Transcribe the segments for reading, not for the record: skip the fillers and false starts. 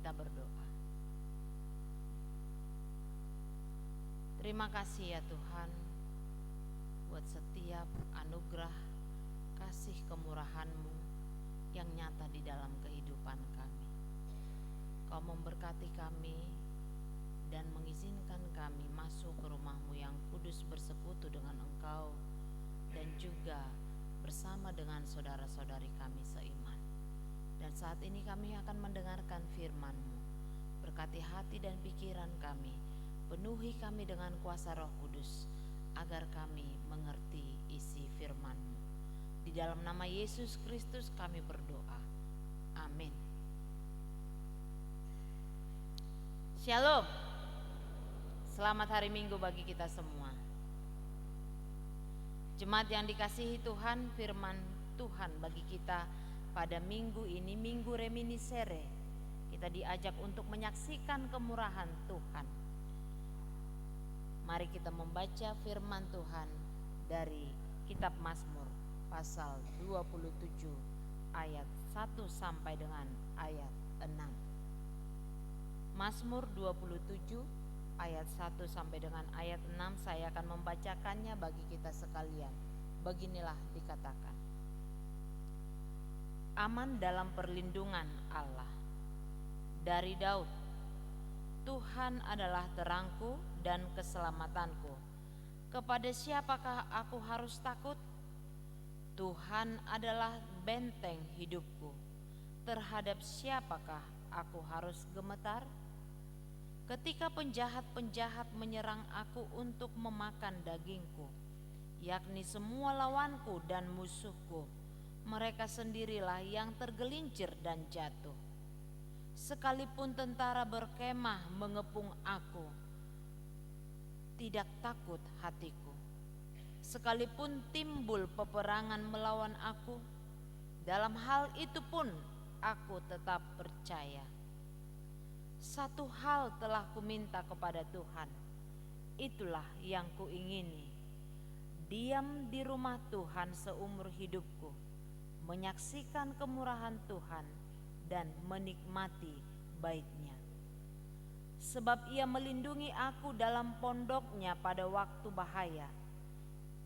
kita berdoa. Terima kasih ya Tuhan buat setiap anugerah kasih kemurahan-Mu yang nyata di dalam kehidupan kami. Kau memberkati kami dan mengizinkan kami masuk ke rumah-Mu yang kudus, bersekutu dengan Engkau dan juga bersama dengan saudara-saudari kami seiman. Dan saat ini kami akan mendengarkan firman-Mu. Berkati hati dan pikiran kami, penuhi kami dengan kuasa Roh Kudus, agar kami mengerti isi firman-Mu. Di dalam nama Yesus Kristus kami berdoa. Amin. Shalom. Selamat hari Minggu bagi kita semua. Jemaat yang dikasihi Tuhan, firman Tuhan bagi kita pada minggu ini, Minggu Reminiscere, kita diajak untuk menyaksikan kemurahan Tuhan. Mari kita membaca firman Tuhan dari kitab Mazmur pasal 27 ayat 1 sampai dengan ayat 6. Mazmur 27 ayat 1 sampai dengan ayat 6 saya akan membacakannya bagi kita sekalian. Beginilah dikatakan. Aman dalam perlindungan Allah. Dari Daud. Tuhan adalah terangku dan keselamatanku. Kepada siapakah aku harus takut? Tuhan adalah benteng hidupku. Terhadap siapakah aku harus gemetar? Ketika penjahat-penjahat menyerang aku untuk memakan dagingku, yakni semua lawanku dan musuhku, mereka sendirilah yang tergelincir dan jatuh. Sekalipun tentara berkemah mengepung aku, tidak takut hatiku. Sekalipun timbul peperangan melawan aku, dalam hal itu pun aku tetap percaya. Satu hal telah kuminta kepada Tuhan, itulah yang kuingini, diam di rumah Tuhan seumur hidupku, menyaksikan kemurahan Tuhan dan menikmati bait-Nya. Sebab Ia melindungi aku dalam pondok-Nya pada waktu bahaya.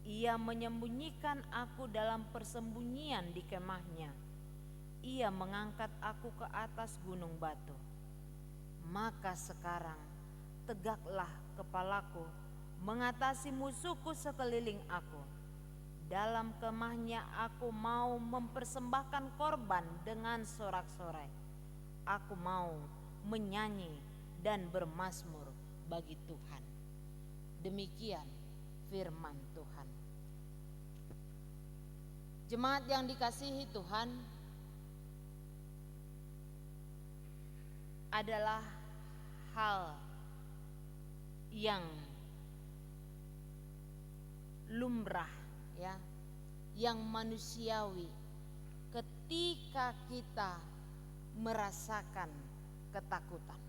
Ia menyembunyikan aku dalam persembunyian di kemah-Nya. Ia mengangkat aku ke atas gunung batu. Maka sekarang tegaklah kepalaku mengatasi musuhku sekeliling aku. Dalam kemah-Nya aku mau mempersembahkan korban dengan sorak-sorai. Aku mau menyanyi dan bermazmur bagi Tuhan. Demikian firman Tuhan. Jemaat yang dikasihi Tuhan, adalah hal yang lumrah ya, yang manusiawi ketika kita merasakan ketakutan.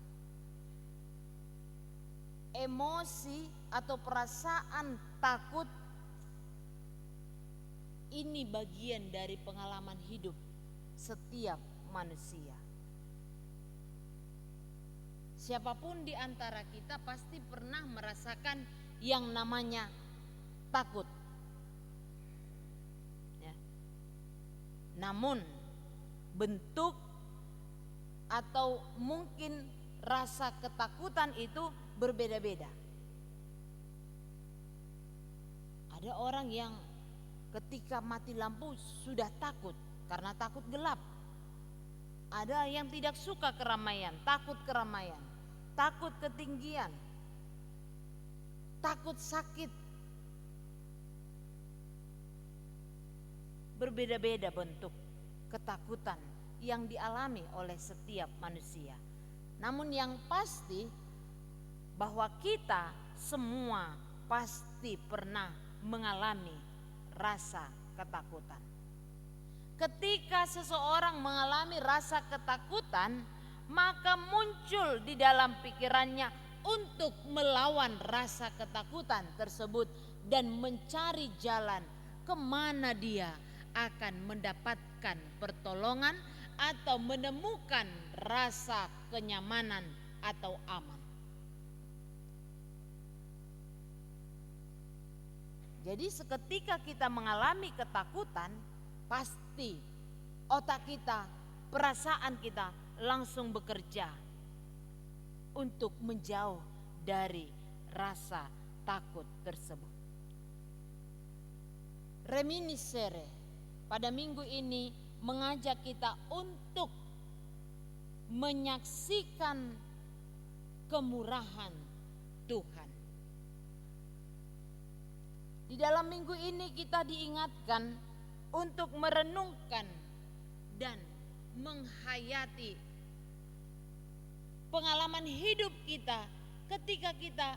Emosi atau perasaan takut ini bagian dari pengalaman hidup setiap manusia. Siapapun di antara kita pasti pernah merasakan yang namanya takut. Ya. Namun bentuk atau mungkin rasa ketakutan itu berbeda-beda. Ada orang yang ketika mati lampu sudah takut karena takut gelap. Ada yang tidak suka keramaian, takut keramaian, takut ketinggian, takut sakit. Berbeda-beda bentuk ketakutan yang dialami oleh setiap manusia. Namun yang pasti bahwa kita semua pasti pernah mengalami rasa ketakutan. Ketika seseorang mengalami rasa ketakutan, maka muncul di dalam pikirannya untuk melawan rasa ketakutan tersebut dan mencari jalan kemana dia akan mendapatkan pertolongan atau menemukan rasa kenyamanan atau aman. Jadi seketika kita mengalami ketakutan, pasti otak kita, perasaan kita langsung bekerja untuk menjauh dari rasa takut tersebut. Reminiscere pada minggu ini mengajak kita untuk menyaksikan kemurahan Tuhan. Di dalam minggu ini kita diingatkan untuk merenungkan dan menghayati pengalaman hidup kita ketika kita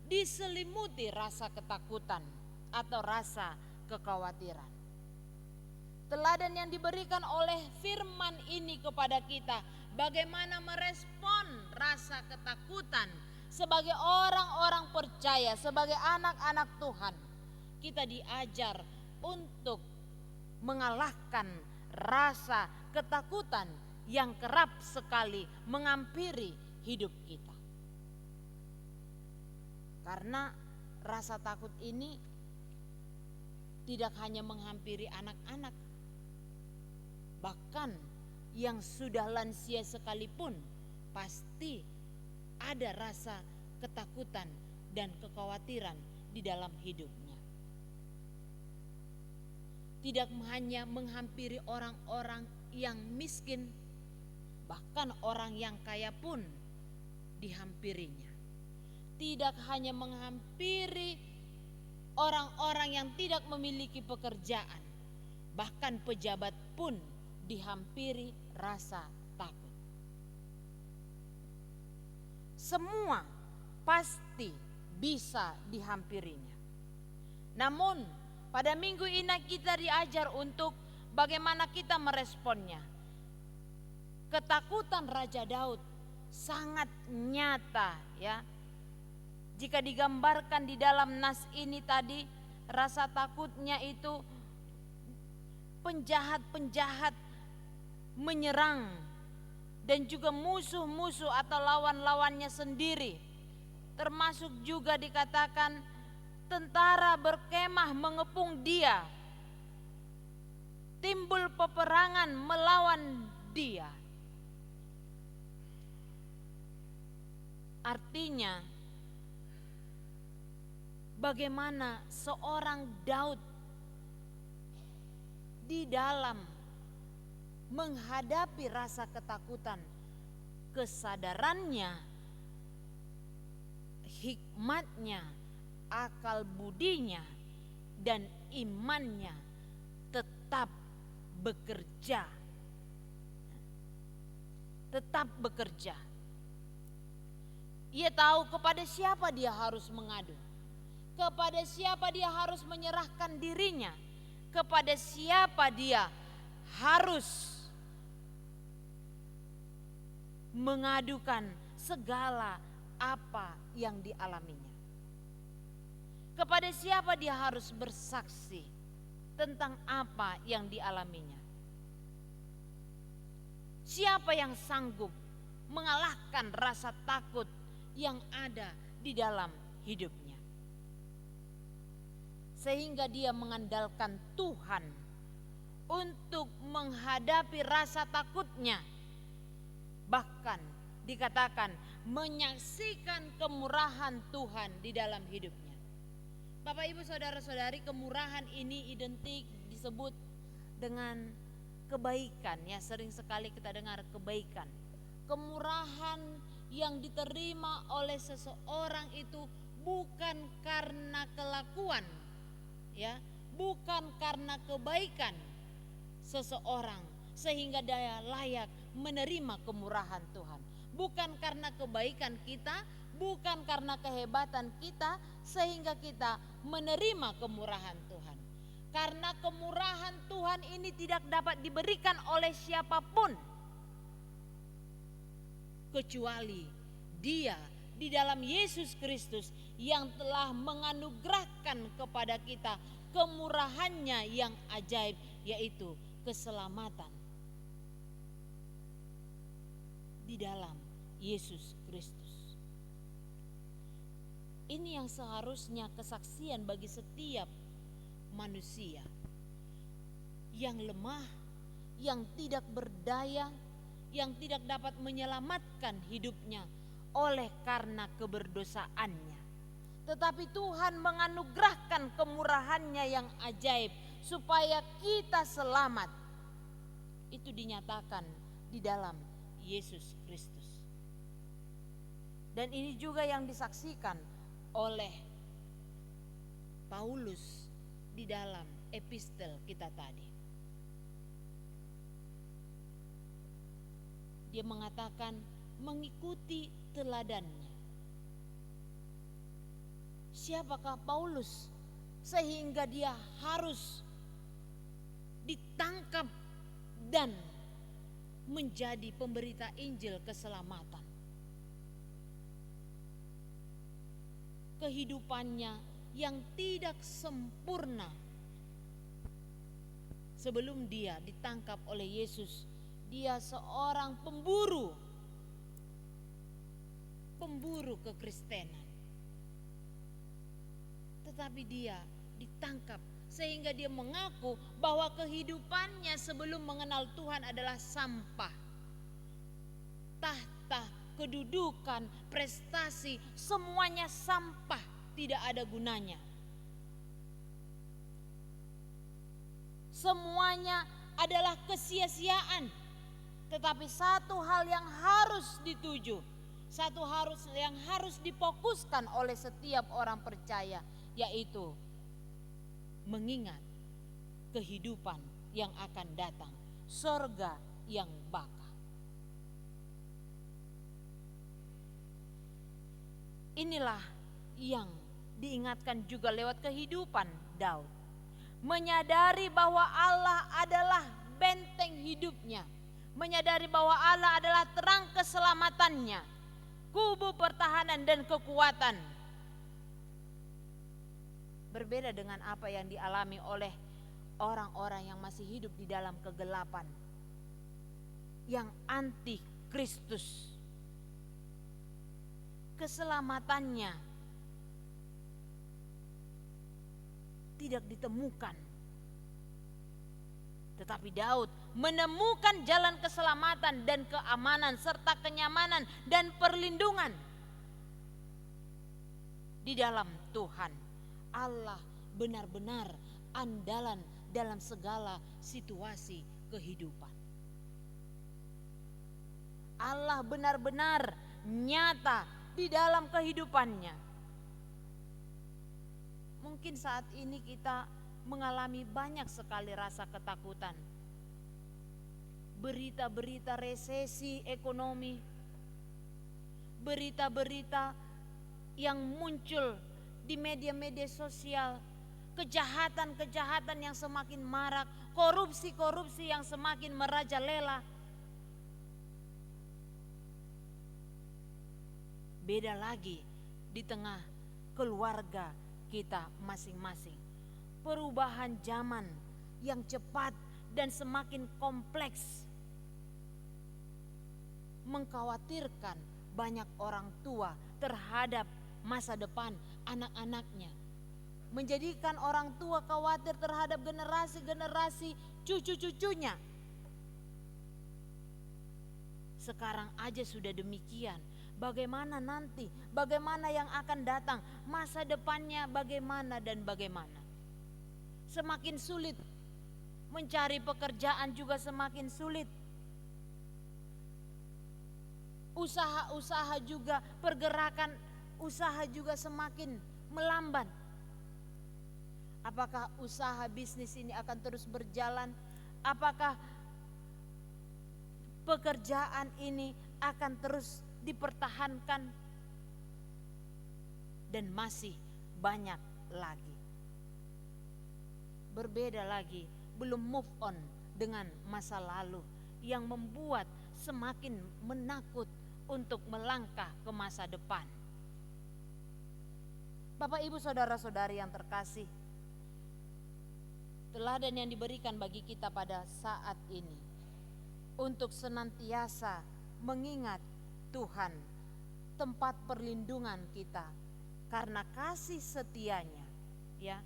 diselimuti rasa ketakutan atau rasa kekhawatiran. Teladan yang diberikan oleh firman ini kepada kita, bagaimana merespon rasa ketakutan sebagai orang-orang percaya, sebagai anak-anak Tuhan. Kita diajar untuk mengalahkan rasa ketakutan yang kerap sekali menghampiri hidup kita. Karena rasa takut ini tidak hanya menghampiri anak-anak, bahkan yang sudah lansia sekalipun pasti ada rasa ketakutan dan kekhawatiran di dalam hidupnya. Tidak hanya menghampiri orang-orang yang miskin, bahkan orang yang kaya pun dihampirinya. Tidak hanya menghampiri orang-orang yang tidak memiliki pekerjaan, bahkan pejabat pun dihampiri rasa takut. Semua pasti bisa dihampirinya. Namun pada minggu ini kita diajar untuk bagaimana kita meresponnya. Ketakutan Raja Daud sangat nyata ya. Jika digambarkan di dalam nas ini tadi, rasa takutnya itu penjahat-penjahat menyerang dan juga musuh-musuh atau lawan-lawannya sendiri. Termasuk juga dikatakan tentara berkemah mengepung dia. Timbul peperangan melawan dia. Artinya bagaimana seorang Daud di dalam menghadapi rasa ketakutan, kesadarannya, hikmatnya, akal budinya, dan imannya tetap bekerja. Tetap bekerja. Ia tahu kepada siapa dia harus mengadu, kepada siapa dia harus menyerahkan dirinya, kepada siapa dia harus mengadukan segala apa yang dialaminya. Kepada siapa dia harus bersaksi tentang apa yang dialaminya. Siapa yang sanggup mengalahkan rasa takut yang ada di dalam hidupnya. Sehingga dia mengandalkan Tuhan untuk menghadapi rasa takutnya. Bahkan dikatakan menyaksikan kemurahan Tuhan di dalam hidupnya. Bapak Ibu Saudara-saudari, kemurahan ini identik disebut dengan kebaikan ya, sering sekali kita dengar kebaikan. Kemurahan yang diterima oleh seseorang itu bukan karena kelakuan ya, bukan karena kebaikan seseorang sehingga dia layak menerima kemurahan Tuhan. Bukan karena kebaikan kita, bukan karena kehebatan kita sehingga kita menerima kemurahan Tuhan. Karena kemurahan Tuhan ini tidak dapat diberikan oleh siapapun kecuali Dia di dalam Yesus Kristus yang telah menganugerahkan kepada kita kemurahannya yang ajaib, yaitu keselamatan. di dalam Yesus Kristus. Ini yang seharusnya kesaksian bagi setiap manusia yang lemah, yang tidak berdaya, yang tidak dapat menyelamatkan hidupnya oleh karena keberdosaannya. Tetapi Tuhan menganugerahkan kemurahan-Nya yang ajaib supaya kita selamat. Itu dinyatakan di dalam Yesus Kristus. Dan ini juga yang disaksikan oleh Paulus di dalam epistel kita tadi. Dia mengatakan mengikuti teladannya. Siapakah Paulus sehingga dia harus ditangkap dan menjadi pemberita Injil keselamatan? Kehidupannya yang tidak sempurna sebelum dia ditangkap oleh Yesus. Dia seorang pemburu kekristenan. Tetapi dia ditangkap sehingga dia mengaku bahwa kehidupannya sebelum mengenal Tuhan adalah sampah. Tahta, kedudukan, prestasi, semuanya sampah, tidak ada gunanya. Semuanya adalah kesia-siaan. Tetapi satu hal yang harus dituju, yang harus difokuskan oleh setiap orang percaya, yaitu mengingat kehidupan yang akan datang, surga yang baka. Inilah yang diingatkan juga lewat kehidupan Daud. Menyadari bahwa Allah adalah benteng hidupnya. Menyadari bahwa Allah adalah terang keselamatannya, kubu pertahanan dan kekuatan. Berbeda dengan apa yang dialami oleh orang-orang yang masih hidup di dalam kegelapan, yang anti Kristus. Keselamatannya tidak ditemukan. Tetapi Daud menemukan jalan keselamatan dan keamanan serta kenyamanan dan perlindungan di dalam Tuhan. Allah benar-benar andalan dalam segala situasi kehidupan. Allah benar-benar nyata di dalam kehidupannya. Mungkin saat ini kita mengalami banyak sekali rasa ketakutan. Berita-berita resesi ekonomi, berita-berita yang muncul di media-media sosial, kejahatan-kejahatan yang semakin marak, korupsi-korupsi yang semakin merajalela. Beda lagi di tengah keluarga kita masing-masing. Perubahan zaman yang cepat dan semakin kompleks mengkhawatirkan banyak orang tua terhadap masa depan anak-anaknya. Menjadikan orang tua khawatir terhadap generasi-generasi cucu-cucunya. Sekarang aja sudah demikian. Bagaimana nanti? Bagaimana yang akan datang? Masa depannya bagaimana dan bagaimana? Semakin sulit. Mencari pekerjaan juga semakin sulit. Usaha-usaha juga, pergerakan usaha juga semakin melambat. Apakah usaha bisnis ini akan terus berjalan? Apakah pekerjaan ini akan terus dipertahankan? Dan masih banyak lagi. Berbeda lagi, belum move on dengan masa lalu yang membuat semakin menakut untuk melangkah ke masa depan. Bapak, Ibu, saudara-saudari yang terkasih, teladan yang diberikan bagi kita pada saat ini untuk senantiasa mengingat Tuhan, tempat perlindungan kita, karena kasih setianya ya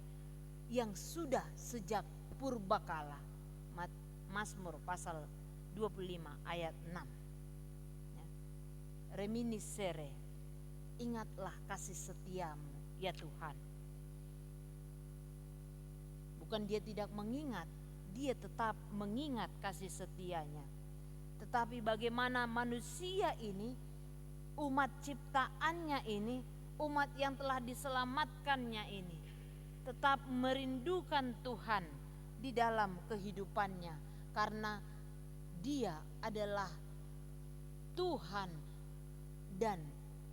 yang sudah sejak purbakala. Mazmur pasal 25 ayat 6 ya. Reminiscere, ingatlah kasih setiamu ya Tuhan. Bukan dia tidak mengingat, dia tetap mengingat kasih setianya. Tetapi bagaimana manusia ini, umat ciptaannya ini, umat yang telah diselamatkannya ini, tetap merindukan Tuhan di dalam kehidupannya, karena Dia adalah Tuhan dan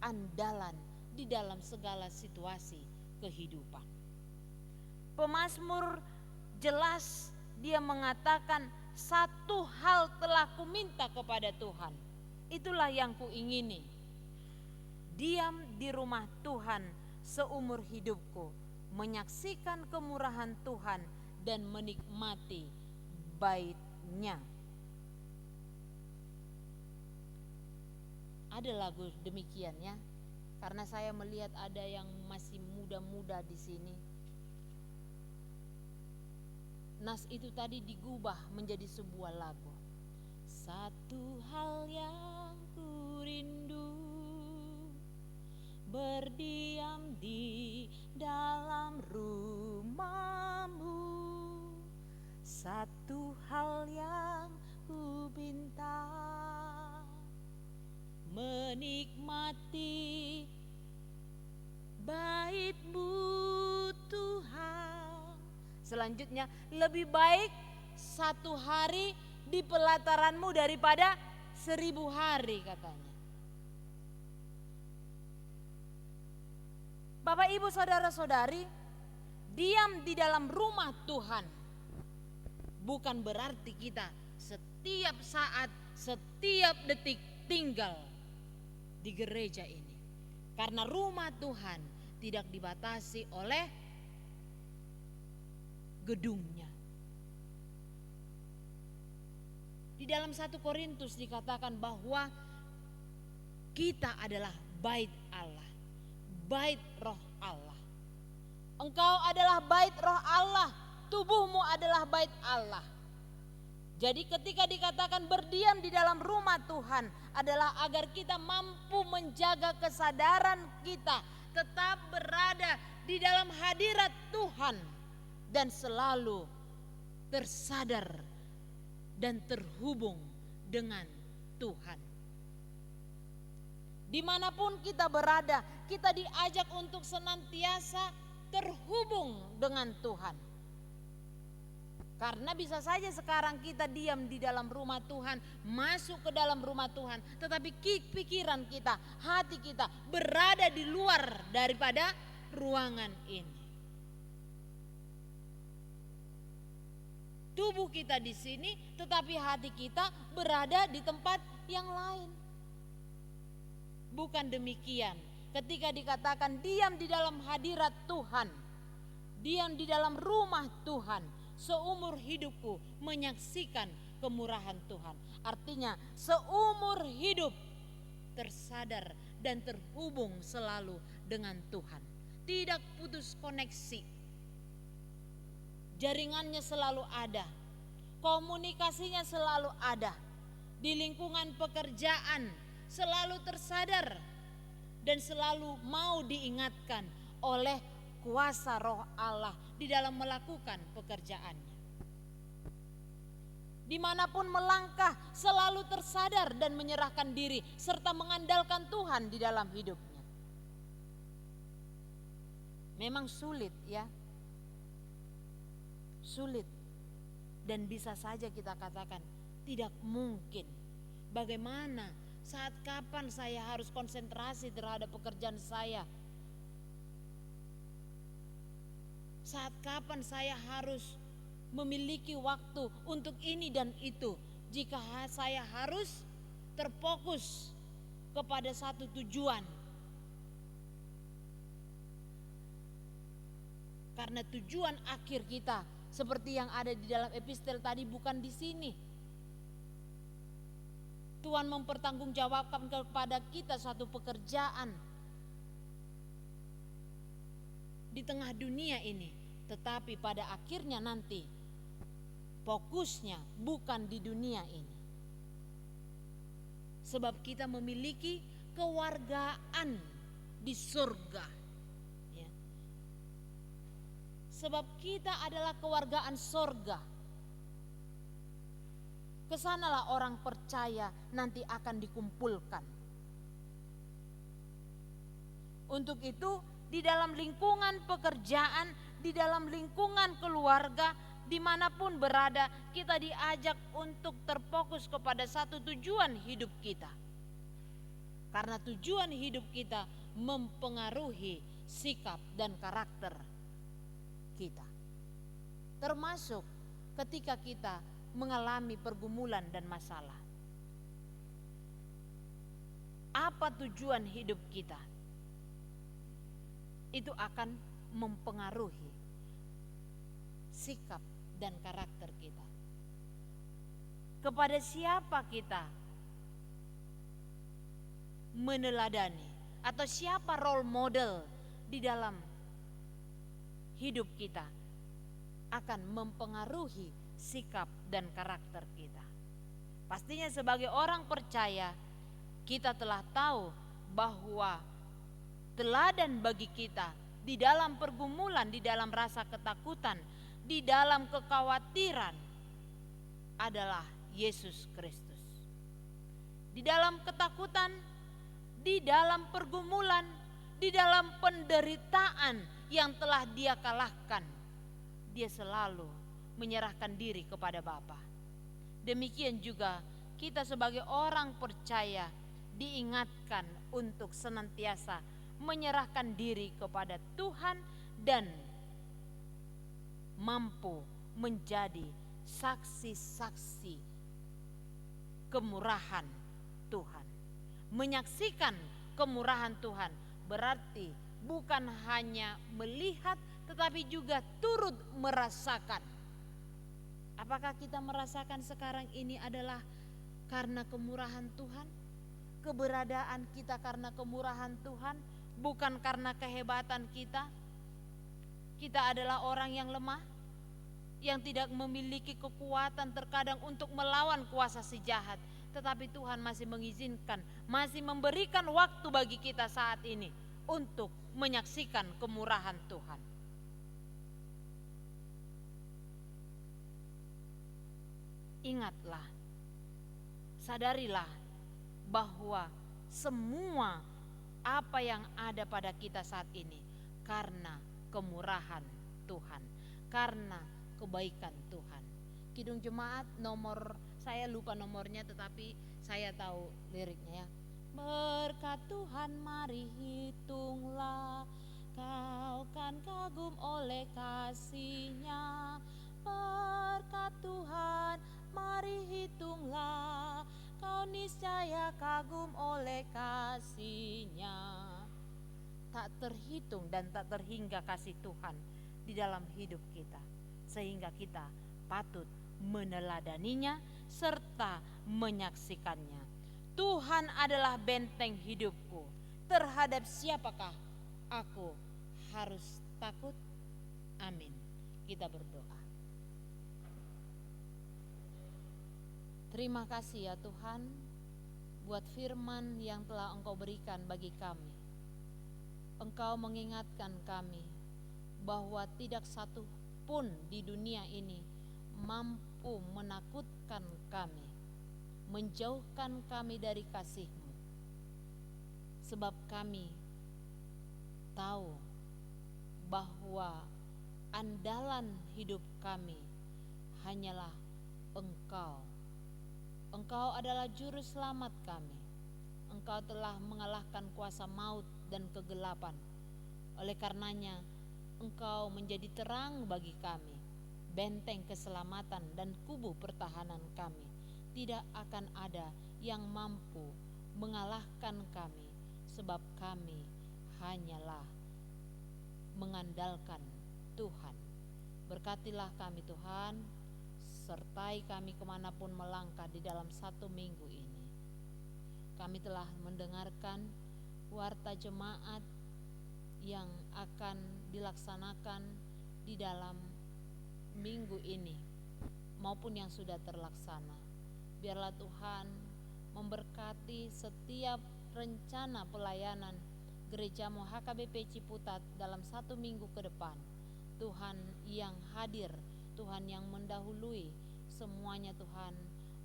andalan di dalam segala situasi kehidupan. Pemazmur jelas dia mengatakan, satu hal telah kuminta kepada Tuhan, itulah yang kuingini, diam di rumah Tuhan seumur hidupku, menyaksikan kemurahan Tuhan dan menikmati bait-Nya. Ada lagu demikian ya, karena saya melihat ada yang masih muda-muda di sini. Nas itu tadi digubah menjadi sebuah lagu. Satu hal yang ku rindu, berdiam di dalam rumah-Mu. Satu hal yang ku pinta, menikmati bait-Mu Tuhan. Selanjutnya, lebih baik satu hari di pelataran-Mu daripada 1000 hari katanya. Bapak, Ibu, saudara-saudari, diam di dalam rumah Tuhan bukan berarti kita setiap saat, setiap detik tinggal di gereja ini. Karena rumah Tuhan tidak dibatasi oleh gedungnya. Di dalam 1 Korintus dikatakan bahwa kita adalah bait Allah, bait roh Allah. Engkau adalah bait roh Allah, tubuhmu adalah bait Allah. Jadi ketika dikatakan berdiam di dalam rumah Tuhan adalah agar kita mampu menjaga kesadaran kita tetap berada di dalam hadirat Tuhan dan selalu tersadar dan terhubung dengan Tuhan. Dimanapun kita berada, kita diajak untuk senantiasa terhubung dengan Tuhan. Karena bisa saja sekarang kita diam di dalam rumah Tuhan, masuk ke dalam rumah Tuhan, tetapi pikiran kita, hati kita berada di luar daripada ruangan ini. Tubuh kita di sini, tetapi hati kita berada di tempat yang lain. Bukan demikian. Ketika dikatakan diam di dalam hadirat Tuhan, diam di dalam rumah Tuhan, seumur hidupku menyaksikan kemurahan Tuhan. Artinya seumur hidup tersadar dan terhubung selalu dengan Tuhan. Tidak putus koneksi. Jaringannya selalu ada, komunikasinya selalu ada, di lingkungan pekerjaan selalu tersadar dan selalu mau diingatkan oleh kuasa roh Allah di dalam melakukan pekerjaannya. Dimanapun melangkah selalu tersadar dan menyerahkan diri serta mengandalkan Tuhan di dalam hidupnya. Memang sulit ya, sulit, dan bisa saja kita katakan tidak mungkin. Bagaimana, saat kapan saya harus konsentrasi terhadap pekerjaan saya? Saat kapan saya harus memiliki waktu untuk ini dan itu, jika saya harus terfokus kepada satu tujuan? Karena tujuan akhir kita seperti yang ada di dalam epistel tadi bukan di sini. Tuhan mempertanggungjawabkan kepada kita suatu pekerjaan di tengah dunia ini, tetapi pada akhirnya nanti fokusnya bukan di dunia ini. Sebab kita memiliki kewargaan di surga, ya. Sebab kita adalah kewargaan surga. Kesanalah orang percaya nanti akan dikumpulkan. Untuk itu, di dalam lingkungan pekerjaan, di dalam lingkungan keluarga, dimanapun berada, kita diajak untuk terfokus kepada satu tujuan hidup kita. Karena tujuan hidup kita mempengaruhi sikap dan karakter kita. Termasuk ketika kita mengalami pergumulan dan masalah. Apa tujuan hidup kita? Itu akan mempengaruhi sikap dan karakter kita. Kepada siapa kita meneladani, atau siapa role model di dalam hidup kita, akan mempengaruhi sikap dan karakter kita. Pastinya sebagai orang percaya, kita telah tahu bahwa teladan bagi kita di dalam pergumulan, di dalam rasa ketakutan, di dalam kekhawatiran adalah Yesus Kristus. Di dalam ketakutan, di dalam pergumulan, di dalam penderitaan yang telah Dia kalahkan, Dia selalu menyerahkan diri kepada Bapa. Demikian juga kita sebagai orang percaya diingatkan untuk senantiasa menyerahkan diri kepada Tuhan dan mampu menjadi saksi-saksi kemurahan Tuhan. Menyaksikan kemurahan Tuhan berarti bukan hanya melihat, tetapi juga turut merasakan. Apakah kita merasakan sekarang ini adalah karena kemurahan Tuhan? Keberadaan kita karena kemurahan Tuhan, bukan karena kehebatan kita. Kita adalah orang yang lemah, yang tidak memiliki kekuatan terkadang untuk melawan kuasa si jahat. Tetapi Tuhan masih mengizinkan, masih memberikan waktu bagi kita saat ini untuk menyaksikan kemurahan Tuhan. Ingatlah, sadarilah bahwa semua apa yang ada pada kita saat ini karena kemurahan Tuhan, karena kebaikan Tuhan. Kidung Jemaat nomor, saya lupa nomornya tetapi saya tahu liriknya ya. Berkat Tuhan mari hitunglah, kau kan kagum oleh kasih-Nya. Berkat Tuhan mari hitunglah, kau niscaya kagum oleh kasih-Nya. Tak terhitung dan tak terhingga kasih Tuhan di dalam hidup kita, sehingga kita patut meneladaninya serta menyaksikannya. Tuhan adalah benteng hidupku. Terhadap siapakah aku harus takut? Amin. Kita berdoa. Terima kasih ya Tuhan buat firman yang telah Engkau berikan bagi kami. Engkau mengingatkan kami bahwa tidak satu pun di dunia ini mampu menakutkan kami, menjauhkan kami dari kasih-Mu. Sebab kami tahu bahwa andalan hidup kami hanyalah Engkau. Engkau adalah juru selamat kami. Engkau telah mengalahkan kuasa maut dan kegelapan. Oleh karenanya, Engkau menjadi terang bagi kami, benteng keselamatan dan kubu pertahanan kami. Tidak akan ada yang mampu mengalahkan kami, sebab kami hanyalah mengandalkan Tuhan. Berkatilah kami Tuhan, sertai kami kemanapun melangkah di dalam satu minggu ini. Kami telah mendengarkan warta jemaat yang akan dilaksanakan di dalam minggu ini maupun yang sudah terlaksana. Biarlah Tuhan memberkati setiap rencana pelayanan gerejamu HKBP Ciputat dalam 1 minggu ke depan. Tuhan yang hadir, Tuhan yang mendahului, semuanya Tuhan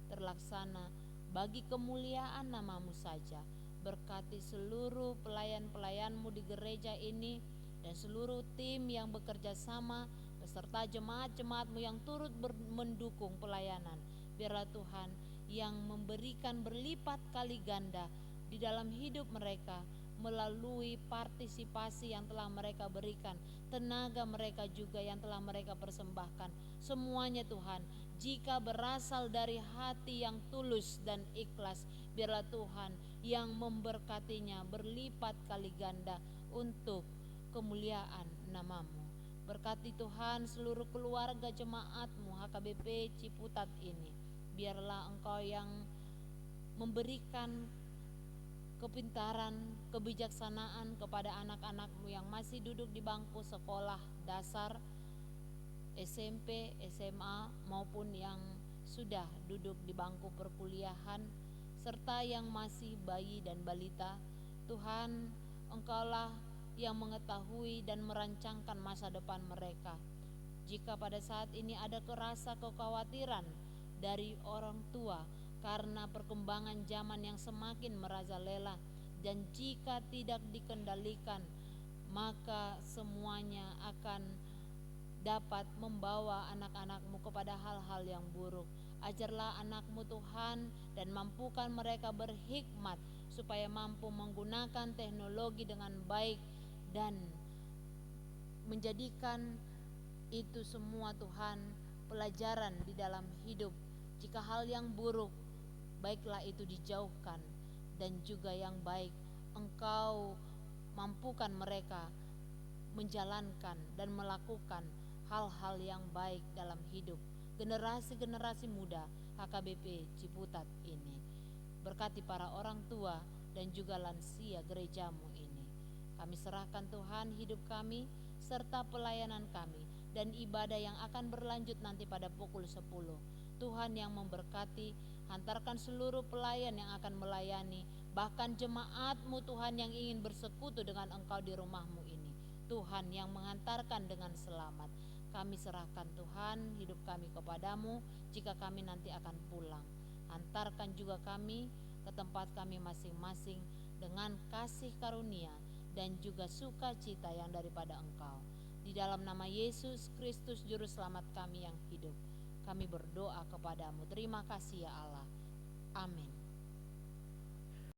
terlaksana bagi kemuliaan nama-Mu saja. Berkati seluruh pelayan-pelayan-Mu di gereja ini dan seluruh tim yang bekerja sama beserta jemaat-jemaat-Mu yang turut mendukung pelayanan. Biarlah Tuhan yang memberikan berlipat kali ganda di dalam hidup mereka melalui partisipasi yang telah mereka berikan, tenaga mereka juga yang telah mereka persembahkan. Semuanya Tuhan, jika berasal dari hati yang tulus dan ikhlas, biarlah Tuhan yang memberkatinya berlipat kali ganda untuk kemuliaan nama-Mu. Berkati Tuhan seluruh keluarga jemaat-Mu HKBP Ciputat ini. Biarlah Engkau yang memberikan kepintaran, kebijaksanaan kepada anak-anak-Mu yang masih duduk di bangku sekolah dasar, SMP, SMA maupun yang sudah duduk di bangku perkuliahan serta yang masih bayi dan balita. Tuhan, Engkaulah yang mengetahui dan merancangkan masa depan mereka. Jika pada saat ini ada rasa kekhawatiran dari orang tua karena perkembangan zaman yang semakin merajalela, dan jika tidak dikendalikan, maka semuanya akan dapat membawa anak-anak-Mu kepada hal-hal yang buruk. Ajarlah anak-Mu Tuhan dan mampukan mereka berhikmat supaya mampu menggunakan teknologi dengan baik dan menjadikan itu semua Tuhan pelajaran di dalam hidup. Jika hal yang buruk, baiklah itu dijauhkan, dan juga yang baik Engkau mampukan mereka menjalankan dan melakukan hal-hal yang baik dalam hidup generasi-generasi muda HKBP Ciputat ini. Berkati para orang tua dan juga lansia gerejamu ini. Kami serahkan Tuhan hidup kami serta pelayanan kami dan ibadah yang akan berlanjut nanti pada pukul 10. Tuhan yang memberkati, hantarkan seluruh pelayan yang akan melayani, bahkan jemaat-Mu Tuhan yang ingin bersekutu dengan Engkau di rumah-Mu ini. Tuhan yang menghantarkan dengan selamat. Kami serahkan Tuhan hidup kami kepadamu jika kami nanti akan pulang. Hantarkan juga kami ke tempat kami masing-masing dengan kasih karunia dan juga sukacita yang daripada Engkau. Di dalam nama Yesus Kristus Juru Selamat kami yang hidup, kami berdoa kepadamu. Terima kasih ya Allah. Amin.